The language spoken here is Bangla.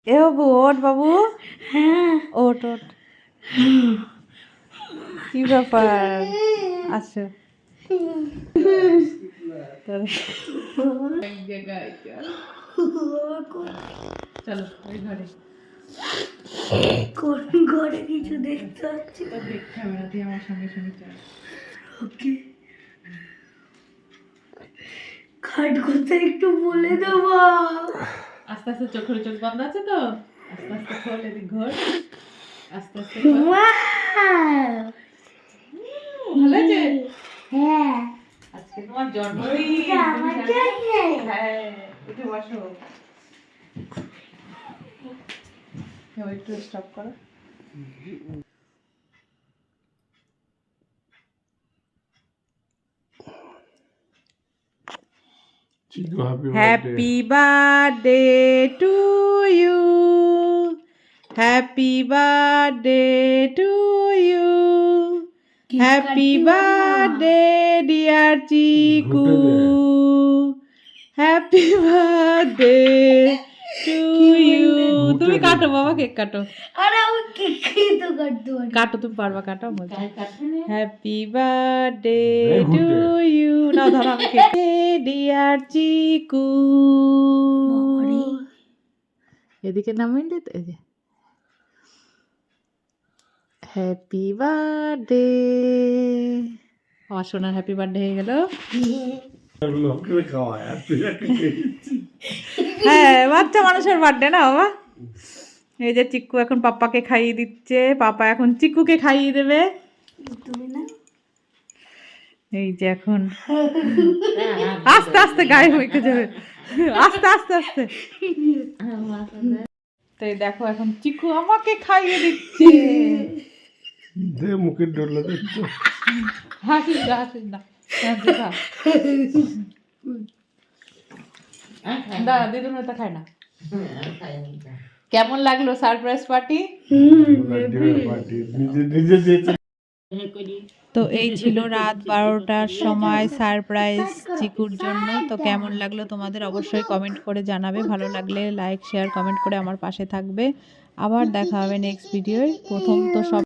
এ বাবু ওঠ বাবু, ওঠ ওঠ। কি ব্যাপার, আসো চলো ওই ঘরে। কোন ঘরে কিছু দেখতে পাচ্ছি? ক্যামেরা দিয়ে আমার সঙ্গে সঙ্গে চল। ওকে, খাট কোথায় একটু বলে দেবো। আস্তে আস্তে চোখের চোখ বন্ধ আছে তো, আস্তে আস্তে খোল, এদিক ঘোর, আস্তে আস্তে খোল। ভালো আছে? হ্যাঁ, আজকে তোমার জন্মদিন। আমার জন্য। হ্যাঁ, উঠে বসো। একটু স্টপ করো। Happy birthday to you. Happy birthday to you. Happy birthday dear Chiku. Happy birthday to you. তুমি কাটো বাবা, কেক কাটো। আরে আমি কেক খেয়ে তো কাটতে পারি। কাটো, তুমি পারবা, কাটো। Happy birthday to you. নাও ধরো, আমি কেক। ডিয়ার চিকু, এদিকে নামিয়ে তো, এই যে হ্যাপি বার্থডে। আমার সোনার হ্যাপি বার্থডে হয়ে গেল। হ্যাঁ, বাচ্চা মানুষের বার্থডে না বাবা। এই যে চিকু এখন পাপ্পাকে খাইয়ে দিচ্ছে, পাপা এখন চিকুকে খাইয়ে দেবে। তুমি না, এই যে এখন আস্তে আস্তে গায়ে হয়ে যাবে, আস্তে আস্তে আস্তে। তো এই দেখো এখন চিকু আমাকে খাইয়ে দিচ্ছে। মুখের ডরলে দেখছো, হাসিস না, হাসিস না। দাঁড়া, দিদুন তো খায় না। কেমন লাগলো সারপ্রাইজ পার্টি? তো এই ছিল রাত 12টার সময় সারপ্রাইজ চিকুর জন্য। তো কেমন লাগলো তোমাদের অবশ্যই কমেন্ট করে জানাবে। ভালো লাগলে লাইক শেয়ার কমেন্ট করে আমার পাশে থাকবে। আবার দেখা হবে নেক্সট ভিডিওয়। প্রথম তো সব